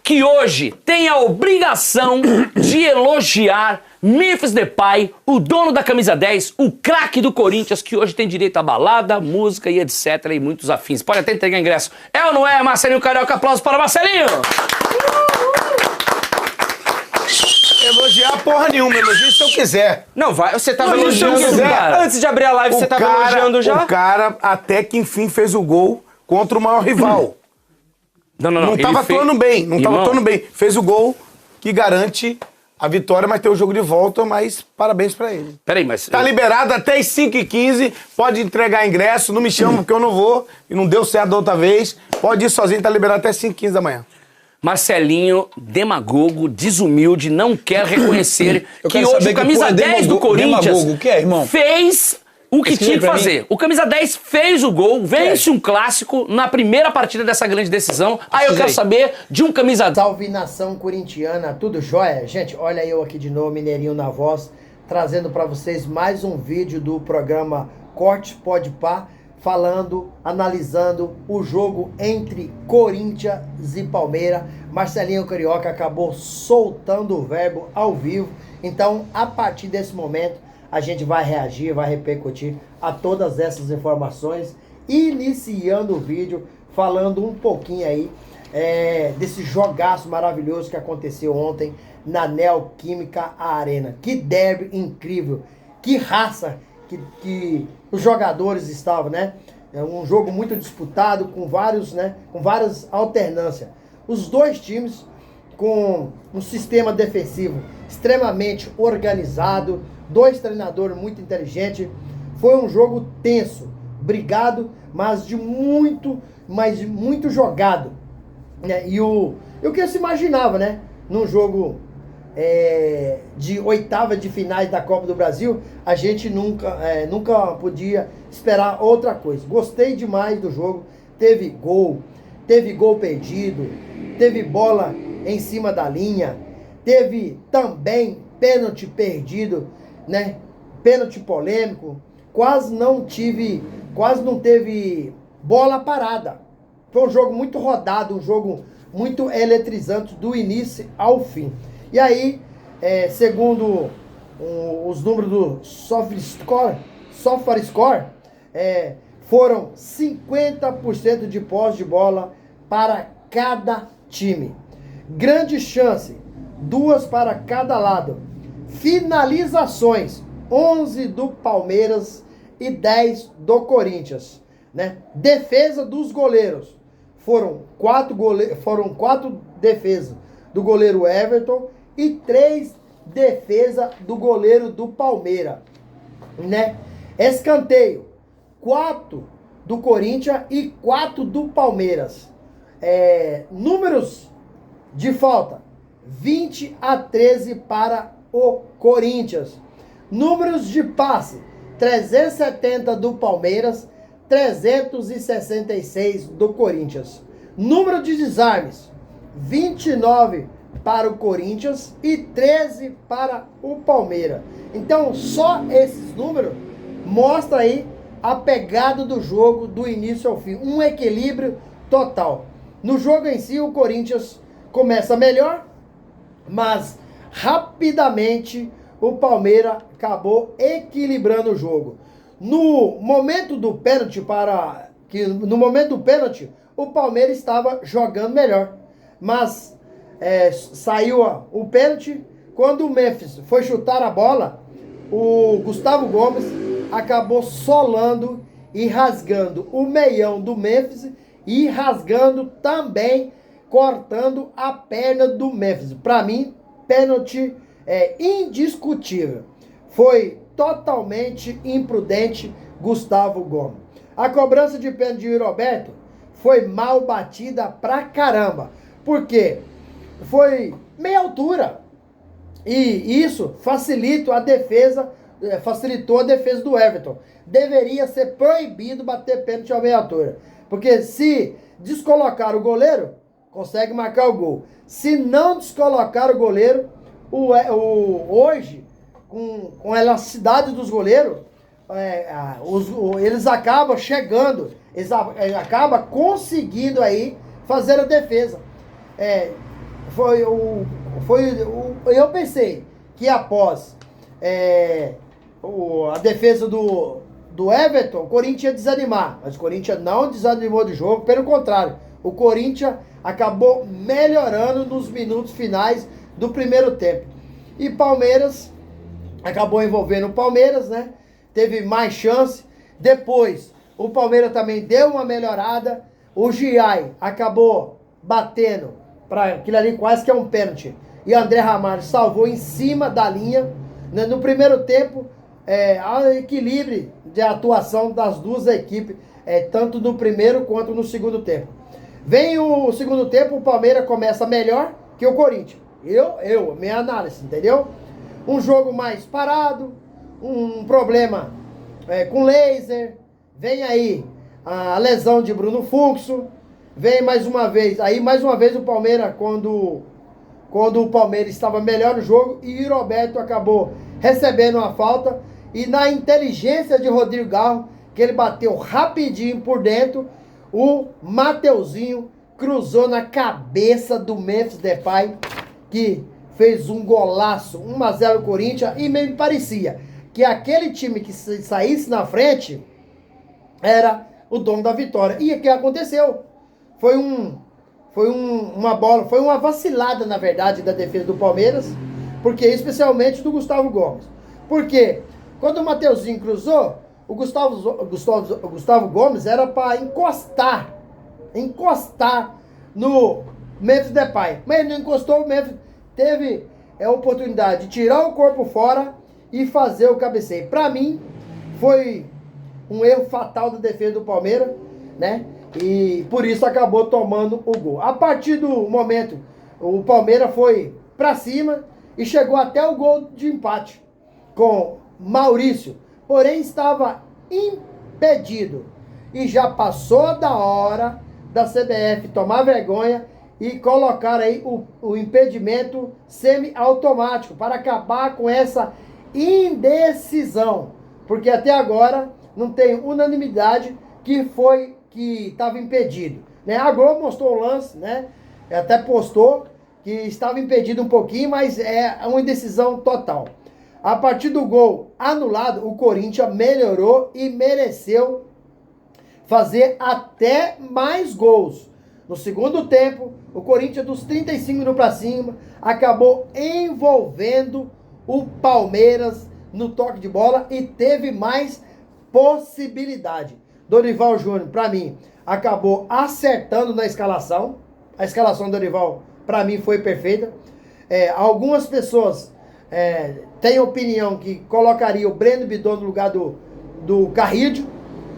que hoje tem a obrigação de elogiar Memphis Depay, o dono da camisa 10, o craque do Corinthians, que hoje tem direito a balada, música e etc. e muitos afins. Pode até entregar ingresso. É ou não é, Marcelinho Carioca? Aplausos para Marcelinho! Elogiar porra nenhuma, elogio se eu quiser. Não, vai, você tava Elogio se eu elogiando, quiser. cara. Antes de abrir a live, você tava elogiando já? O cara até que enfim fez o gol contra o maior rival. Não tava atuando bem, tava atuando bem. Fez o gol que garante a vitória, mas tem o jogo de volta, mas parabéns pra ele. Peraí, mas... Tá liberado até as 5h15, pode entregar ingresso, não me chama porque eu não vou, e não deu certo da outra vez. Pode ir sozinho, tá liberado até 5h15 da manhã. Marcelinho, demagogo, desumilde, não quer reconhecer que hoje o camisa 10 do Corinthians demagogo, o que é, irmão? fez o que tinha que fazer. O camisa 10 fez o gol, vence um clássico na primeira partida dessa grande decisão. Aí eu quero saber de um camisa 10. Salve nação corintiana, tudo jóia? Gente, olha eu aqui de novo, Mineirinho na voz, trazendo pra vocês mais um vídeo do programa Corte Pode Pá, falando, analisando o jogo entre Corinthians e Palmeiras. Marcelinho Carioca acabou soltando o verbo ao vivo. Então, a partir desse momento, a gente vai reagir, vai repercutir a todas essas informações, iniciando o vídeo, falando um pouquinho aí desse jogaço maravilhoso que aconteceu ontem na Neoquímica Arena. Que derby incrível, que raça que os jogadores estavam, né? É um jogo muito disputado, com várias alternâncias. Os dois times com um sistema defensivo extremamente organizado, dois treinadores muito inteligentes. Foi um jogo tenso, brigado, mas muito jogado, né? E o que se imaginava, né? Num jogo de oitava de finais da Copa do Brasil, a gente nunca podia esperar outra coisa. Gostei demais do jogo. Teve gol perdido, teve bola em cima da linha, teve também pênalti perdido, né? Pênalti polêmico, quase não teve bola parada. Foi um jogo muito rodado, um jogo muito eletrizante do início ao fim. E aí, segundo os números do SofaScore, foram 50% de posse de bola para cada time. Grande chance, 2 para cada lado. Finalizações, 11 do Palmeiras e 10 do Corinthians, né? Defesa dos goleiros, foram 4 defesas do goleiro Everton e 3 defesas do goleiro do Palmeiras, né? Escanteio, 4 do Corinthians e 4 do Palmeiras. Números de falta, 20-13 para o Corinthians. Números de passe, 370 do Palmeiras, 366 do Corinthians. Número de desarmes, 29 para o Corinthians e 13 para o Palmeiras. Então, só esses números mostram aí a pegada do jogo do início ao fim. Um equilíbrio total. No jogo em si, o Corinthians começa melhor, mas rapidamente o Palmeiras acabou equilibrando o jogo. No momento do pênalti, o Palmeiras estava jogando melhor. Mas saiu o pênalti. Quando o Memphis foi chutar a bola, o Gustavo Gomes acabou solando e rasgando o meião do Memphis e rasgando também, cortando a perna do Memphis. Para mim, pênalti indiscutível. Foi totalmente imprudente Gustavo Gomes. A cobrança de pênalti de Roberto foi mal batida pra caramba. Por quê? Foi meia altura. E isso facilitou a defesa do Everton. Deveria ser proibido bater pênalti a meia altura. Porque se descolocar o goleiro, consegue marcar o gol. Se não descolocar o goleiro, hoje, com a elasticidade dos goleiros, eles acabam chegando, eles acabam conseguindo aí fazer a defesa. eu pensei que após a defesa do Everton, o Corinthians ia desanimar. Mas o Corinthians não desanimou do jogo, pelo contrário. O Corinthians acabou melhorando nos minutos finais do primeiro tempo. E Palmeiras acabou envolvendo o Palmeiras, né? Teve mais chance. Depois, o Palmeiras também deu uma melhorada. O Giai acabou batendo para aquilo ali, quase que é um pênalti. E André Ramalho salvou em cima da linha. No primeiro tempo, há equilíbrio de atuação das duas equipes, tanto no primeiro quanto no segundo tempo. Vem o segundo tempo, o Palmeiras começa melhor que o Corinthians. Minha análise, entendeu? Um jogo mais parado, um problema com laser, vem aí a lesão de Bruno Fux, vem mais uma vez o Palmeiras, quando o Palmeiras estava melhor no jogo, e o Roberto acabou recebendo uma falta, e na inteligência de Rodrigo Garro, que ele bateu rapidinho por dentro, o Mateuzinho cruzou na cabeça do Memphis Depay, que fez um golaço, 1-0 Corinthians, e me parecia que aquele time que saísse na frente era o dono da vitória. E o que aconteceu? Foi uma vacilada, na verdade, da defesa do Palmeiras, porque especialmente do Gustavo Gomes. Porque quando o Mateuzinho cruzou, o Gustavo Gomes era para encostar no Memphis Depay. Mas ele não encostou, o Memphis teve a oportunidade de tirar o corpo fora e fazer o cabeceio. Para mim, foi um erro fatal da defesa do Palmeiras, né? E por isso acabou tomando o gol. A partir do momento, o Palmeiras foi para cima e chegou até o gol de empate com Maurício. Porém, estava impedido. E já passou da hora da CBF tomar vergonha e colocar aí o impedimento semi-automático para acabar com essa indecisão. Porque até agora não tem unanimidade que estava impedido, né? A Globo mostrou o lance, né? Até postou que estava impedido um pouquinho, mas é uma indecisão total. A partir do gol anulado, o Corinthians melhorou e mereceu fazer até mais gols. No segundo tempo, o Corinthians, dos 35 minutos para cima, acabou envolvendo o Palmeiras no toque de bola e teve mais possibilidade. Dorival Júnior, para mim, acabou acertando na escalação. A escalação do Dorival, para mim, foi perfeita. Algumas pessoas têm opinião que colocaria o Breno Bidon no lugar do Carrillo,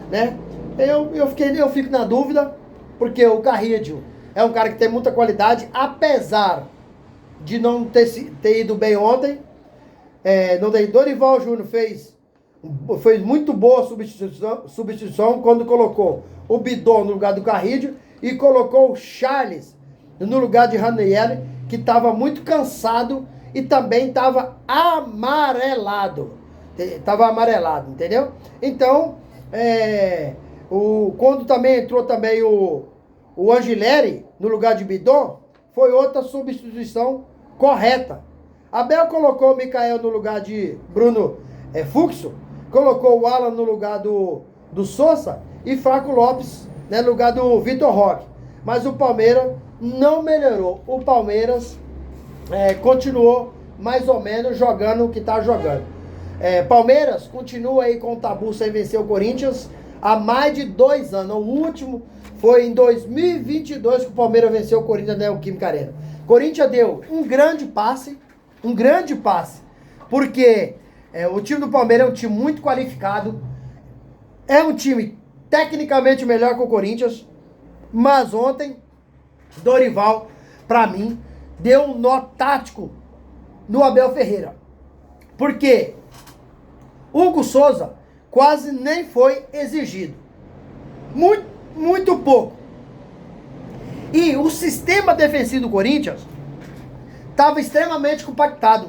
né? Eu fico na dúvida, porque o Carrillo é um cara que tem muita qualidade, apesar de não ter ido bem ontem. Dorival Júnior fez muito boa substituição quando colocou o Bidon no lugar do Carrillo e colocou o Charles no lugar de Ranieri, que estava muito cansado e também estava amarelado. Entendeu? Então, quando também entrou também o Angileri no lugar de Bidon, foi outra substituição correta. Abel colocou o Micael no lugar de Bruno Fux, colocou o Alan no lugar do Sousa e Franco Lopes, né, no lugar do Vitor Roque. Mas o Palmeiras não melhorou. O Palmeiras continuou mais ou menos jogando o que está jogando. Palmeiras continua aí com o tabu sem vencer o Corinthians há mais de 2 anos. O último foi em 2022 que o Palmeiras venceu o Corinthians na Neoquímica Arena. O Corinthians deu um grande passe, porque o time do Palmeiras é um time muito qualificado, é um time tecnicamente melhor que o Corinthians, mas ontem, Dorival, para mim, deu um nó tático no Abel Ferreira. Porque Hugo Souza quase nem foi exigido. Muito pouco. E o sistema defensivo do Corinthians estava extremamente compactado.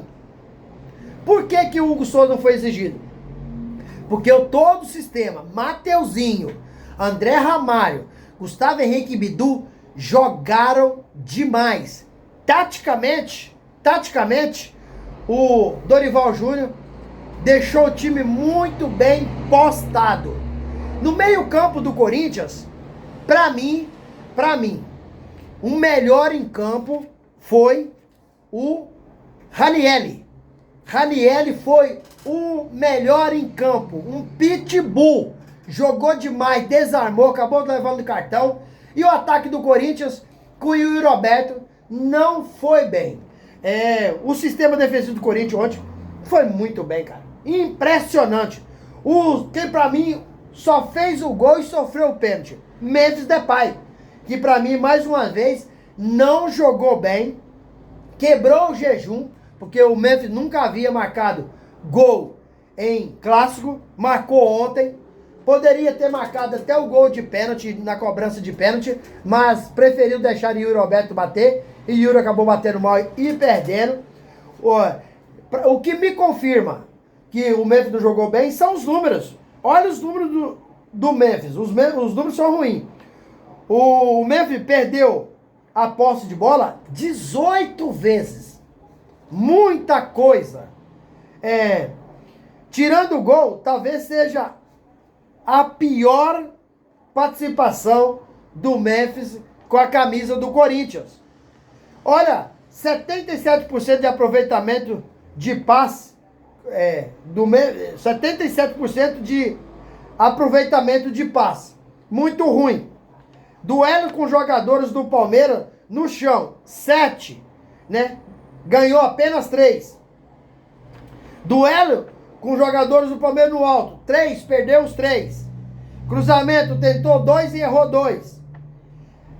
Por que o Hugo Souza não foi exigido? Porque todo o sistema, Mateuzinho, André Ramalho, Gustavo Henrique e Bidu, jogaram demais. Taticamente, o Dorival Júnior deixou o time muito bem postado. No meio-campo do Corinthians, pra mim, o melhor em campo foi o Ranieri. Ranieri foi o melhor em campo, um pitbull. Jogou demais, desarmou, acabou levando cartão. E o ataque do Corinthians com o Yuri Alberto não foi bem. O sistema defensivo do Corinthians ontem foi muito bem, cara. Impressionante. Quem pra mim só fez o gol e sofreu o pênalti, Memphis Depay, que pra mim, mais uma vez, não jogou bem, quebrou o jejum, porque o Memphis nunca havia marcado gol em clássico, marcou ontem, poderia ter marcado até o gol de pênalti, na cobrança de pênalti, mas preferiu deixar o Yuri Alberto bater, e o Yuri acabou batendo mal e perdendo. O que me confirma que o Memphis não jogou bem são os números. Olha os números do Memphis, os números são ruins. O Memphis perdeu a posse de bola 18 vezes. Muita coisa. Tirando o gol, talvez seja a pior participação do Memphis com a camisa do Corinthians. Olha, 77% de aproveitamento de passe, 77% de aproveitamento de passe. Muito ruim. Duelo com jogadores do Palmeiras no chão, 7, né? Ganhou apenas 3. Duelo com jogadores do Palmeiras no alto, 3, perdeu os 3. Cruzamento, tentou 2 e errou 2.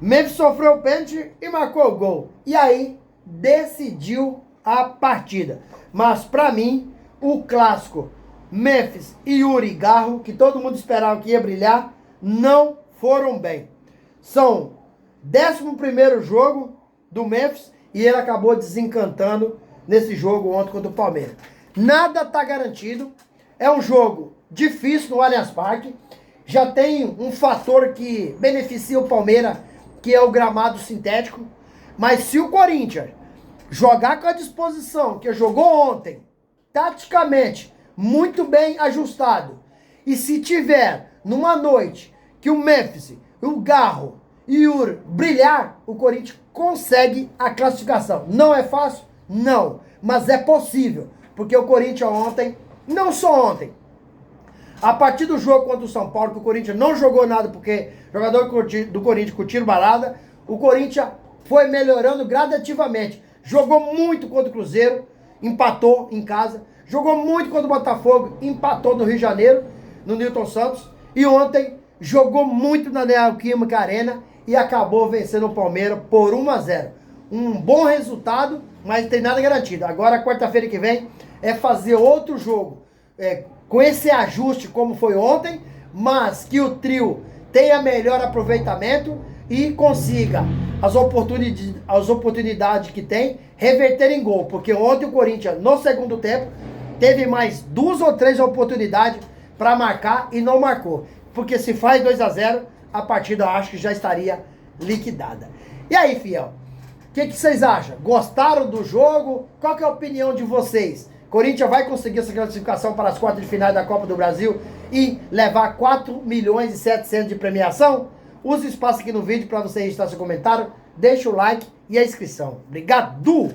Memphis sofreu o pênalti e marcou o gol. E aí, decidiu a partida. Mas pra mim, o clássico Memphis e Yuri Garro, que todo mundo esperava que ia brilhar, não foram bem. São 11º jogo do Memphis e ele acabou desencantando nesse jogo ontem contra o Palmeiras. Nada está garantido. É um jogo difícil no Allianz Parque. Já tem um fator que beneficia o Palmeiras, que é o gramado sintético. Mas se o Corinthians jogar com a disposição que jogou ontem, taticamente, muito bem ajustado, e se tiver numa noite que o Memphis, o Garro e o Yuri brilhar, o Corinthians consegue a classificação. Não é fácil? Não. Mas é possível. Porque o Corinthians ontem, não só ontem, a partir do jogo contra o São Paulo, que o Corinthians não jogou nada, porque jogador do Corinthians curtiram balada, o Corinthians foi melhorando gradativamente. Jogou muito contra o Cruzeiro, empatou em casa. Jogou muito contra o Botafogo, empatou no Rio de Janeiro, no Newton Santos. E ontem jogou muito na Neoquímica Arena e acabou vencendo o Palmeiras por 1-0. Um bom resultado, mas não tem nada garantido. Agora, quarta-feira que vem, é fazer outro jogo com esse ajuste como foi ontem, mas que o trio tenha melhor aproveitamento e consiga as oportunidades que tem reverter em gol. Porque ontem o Corinthians, no segundo tempo, teve mais 2 ou 3 oportunidades para marcar e não marcou. Porque se faz 2-0, a partida eu acho que já estaria liquidada. E aí, fiel? O que vocês acham? Gostaram do jogo? Qual que é a opinião de vocês? Corinthians vai conseguir essa classificação para as quartas de final da Copa do Brasil e levar 4.700.000 de premiação? Use o espaço aqui no vídeo para você registrar seu comentário, deixa o like e a inscrição. Obrigado!